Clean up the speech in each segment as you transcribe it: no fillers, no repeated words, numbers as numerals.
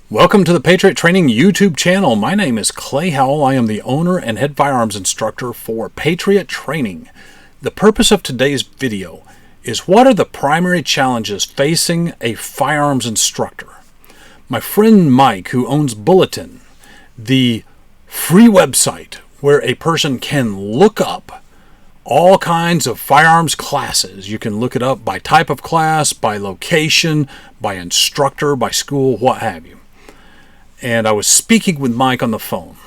Welcome to the Patriot Training YouTube channel. My name is Clay Howell. I am the owner and head firearms instructor for Patriot Training. The purpose of today's video is what are the primary challenges facing a firearms instructor? My friend Mike, who owns Bulletin, the free website where a person can look up all kinds of firearms classes. You can look it up by type of class, by location, by instructor, by school, what have you. And I was speaking with Mike on the phone,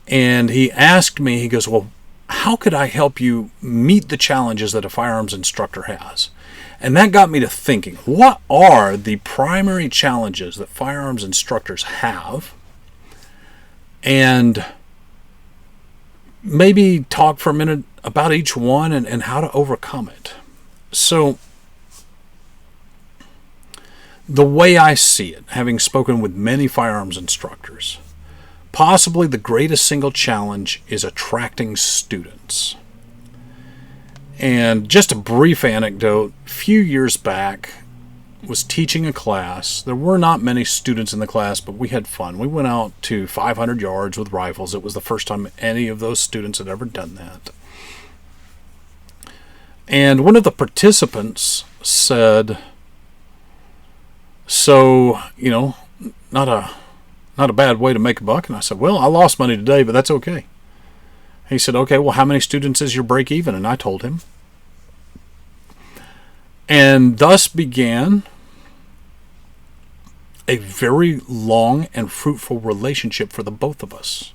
and he asked me, he goes, well, how could I help you meet the challenges that a firearms instructor has? And that got me to thinking, what are the primary challenges that firearms instructors have? And maybe talk for a minute about each one and how to overcome it. So, the way I see it, having spoken with many firearms instructors, possibly the greatest single challenge is attracting students. And just a brief anecdote, a few years back, was teaching a class. There were not many students in the class, but we had fun. We went out to 500 yards with rifles. It was the first time any of those students had ever done that. And one of the participants said, so, not a bad way to make a buck. And I said, well, I lost money today, but that's okay. He said, okay, well, how many students is your break even? And I told him. And thus began a very long and fruitful relationship for the both of us.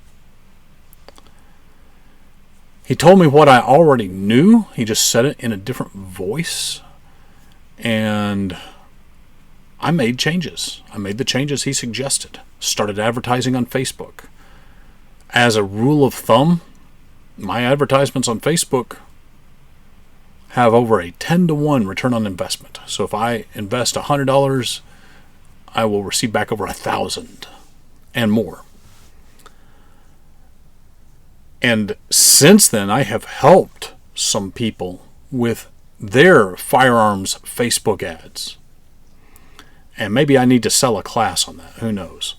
He told me what I already knew. He just said it in a different voice. And I made changes. I made the changes he suggested. Started advertising on Facebook. As a rule of thumb, my advertisements on Facebook have over a 10-to-1 return on investment. So if I invest $100, I will receive back over $1,000 and more. And since then, I have helped some people with their firearms Facebook ads. And maybe I need to sell a class on that. Who knows?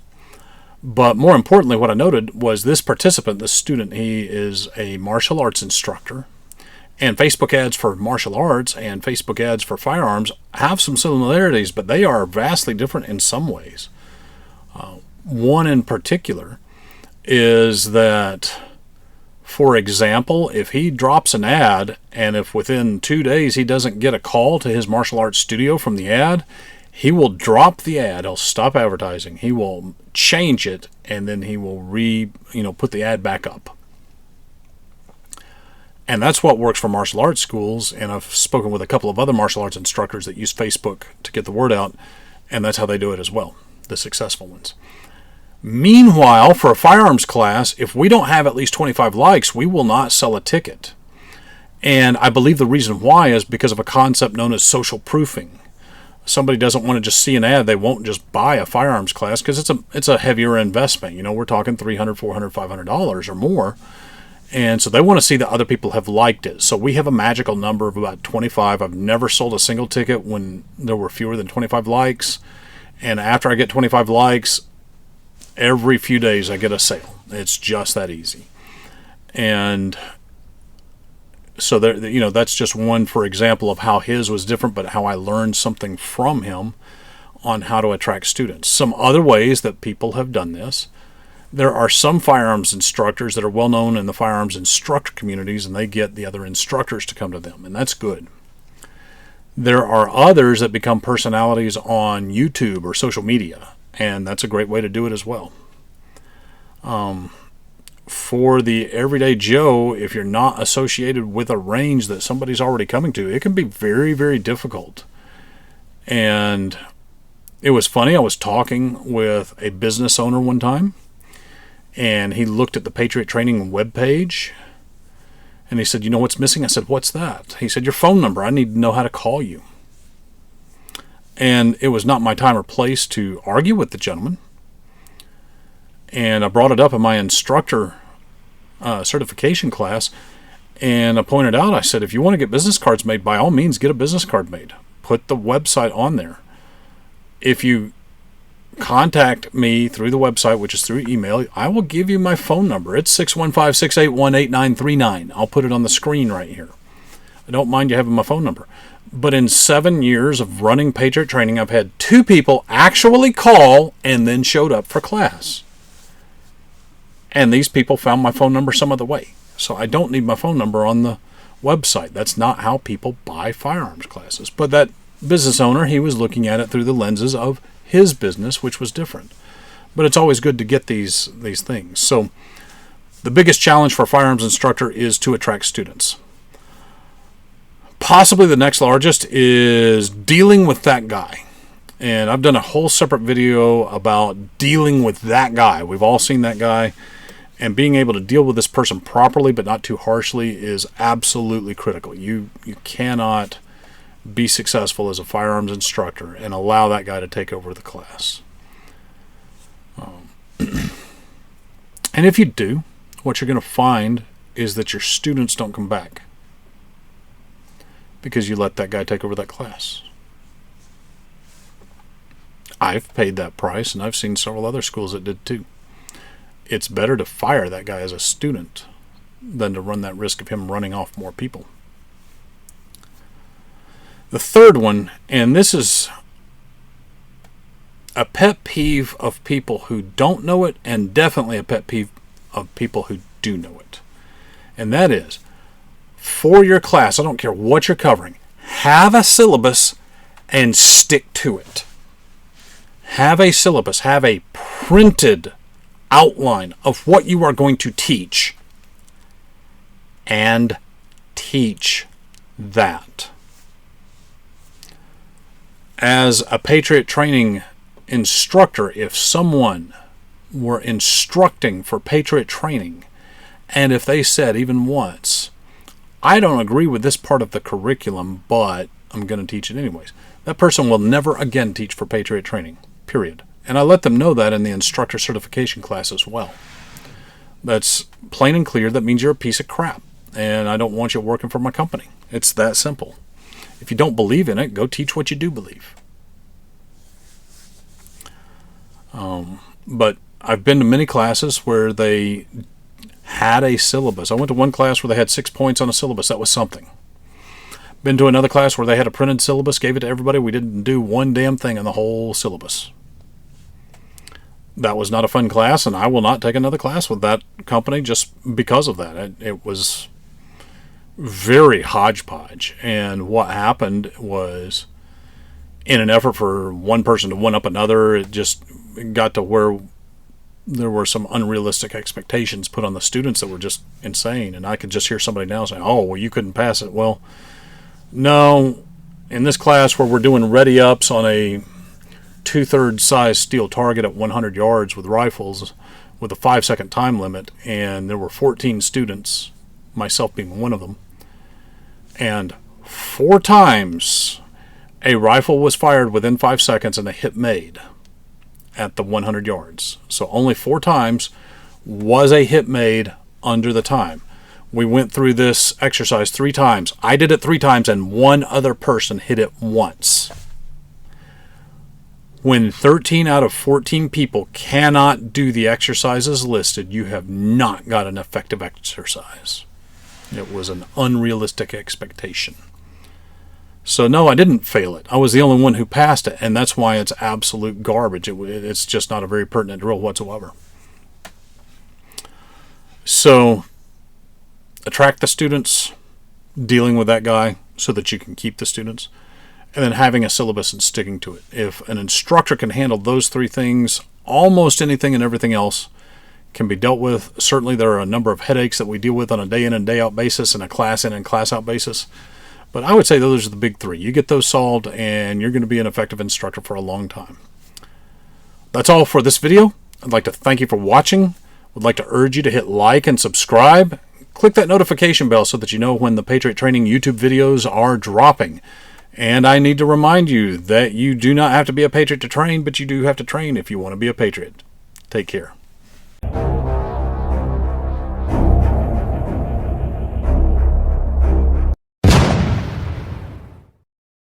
But more importantly, what I noted was this participant, this student, he is a martial arts instructor. And Facebook ads for martial arts and Facebook ads for firearms have some similarities, but they are vastly different in some ways. One in particular is that, for example, if he drops an ad and if within 2 days he doesn't get a call to his martial arts studio from the ad, he will drop the ad. He'll stop advertising. He will change it, and then he will put the ad back up. And that's what works for martial arts schools. And I've spoken with a couple of other martial arts instructors that use Facebook to get the word out, and that's how they do it as well, the successful ones. Meanwhile, for a firearms class, if we don't have at least 25 likes, we will not sell a ticket. And I believe the reason why is because of a concept known as social proofing. Somebody doesn't want to just see an ad, they won't just buy a firearms class because it's a heavier investment. We're talking $300, $400, $500 or more. And so they want to see that other people have liked it. So we have a magical number of about 25. I've never sold a single ticket when there were fewer than 25 likes. And after I get 25 likes, every few days I get a sale. It's just that easy. And so that's just one, for example, of how his was different, but how I learned something from him on how to attract students. Some other ways that people have done this. There are some firearms instructors that are well known in the firearms instructor communities, and they get the other instructors to come to them, and that's good. There are others that become personalities on YouTube or social media, and that's a great way to do it as well. For the everyday Joe, if you're not associated with a range that somebody's already coming to, it can be very, very difficult. And it was funny, I was talking with a business owner one time, and he looked at the Patriot Training webpage, and he said, what's missing? I said, what's that? He said, your phone number. I need to know how to call you. And it was not my time or place to argue with the gentleman. And I brought it up in my instructor certification class, and I pointed out, I said, if you want to get business cards made, by all means, get a business card made. Put the website on there. If you contact me through the website, which is through email. I will give you my phone number. It's 615-681-8939. I'll put it on the screen right here. I don't mind you having my phone number. But in 7 years of running Patriot Training, I've had 2 people actually call and then showed up for class. And these people found my phone number some other way. So I don't need my phone number on the website. That's not how people buy firearms classes. But that business owner, he was looking at it through the lenses of his business, which was different. But it's always good to get these things. So the biggest challenge for a firearms instructor is to attract students. Possibly the next largest is dealing with that guy. And I've done a whole separate video about dealing with that guy. We've all seen that guy. And being able to deal with this person properly but not too harshly is absolutely critical. You cannot be successful as a firearms instructor and allow that guy to take over the class. And if you do, what you're going to find is that your students don't come back because you let that guy take over that class. I've paid that price, and I've seen several other schools that did too. It's better to fire that guy as a student than to run that risk of him running off more people. The third one, and this is a pet peeve of people who don't know it, and definitely a pet peeve of people who do know it. And that is, for your class, I don't care what you're covering, have a syllabus and stick to it. Have a syllabus, have a printed outline of what you are going to teach, and teach that. As a Patriot Training instructor, if someone were instructing for Patriot Training, and if they said even once, I don't agree with this part of the curriculum, but I'm going to teach it anyways, that person will never again teach for Patriot Training, period. And I let them know that in the instructor certification class as well. That's plain and clear. That means you're a piece of crap, and I don't want you working for my company. It's that simple. If you don't believe in it, go teach what you do believe. But I've been to many classes where they had a syllabus. I went to one class where they had 6 points on a syllabus. That was something. Been to another class where they had a printed syllabus, gave it to everybody. We didn't do one damn thing in the whole syllabus. That was not a fun class, and I will not take another class with that company just because of that. It was very hodgepodge. And what happened was, in an effort for one person to one-up another, it just got to where there were some unrealistic expectations put on the students that were just insane. And I could just hear somebody now saying, oh, well, you couldn't pass it. Well, no, in this class where we're doing ready-ups on a 2/3 size steel target at 100 yards with rifles with a 5-second time limit, and there were 14 students, myself being one of them, and 4 times a rifle was fired within 5 seconds and a hit made at the 100 yards. So only 4 times was a hit made under the time. We went through this exercise 3 times. I did it 3 times, and one other person hit it once. When 13 out of 14 people cannot do the exercises listed, you have not got an effective exercise. It was an unrealistic expectation. So no, I didn't fail it. I was the only one who passed it, and that's why it's absolute garbage. It's just not a very pertinent drill whatsoever. So attract the students, dealing with that guy so that you can keep the students, and then having a syllabus and sticking to it. If an instructor can handle those 3 things, almost anything and everything else can be dealt with. Certainly there are a number of headaches that we deal with on a day in and day out basis and a class in and class out basis. But I would say those are the big 3. You get those solved and you're going to be an effective instructor for a long time. That's all for this video. I'd like to thank you for watching. Would like to urge you to hit like and subscribe. Click that notification bell so that you know when the Patriot Training YouTube videos are dropping. And I need to remind you that you do not have to be a patriot to train, but you do have to train if you want to be a patriot. Take care.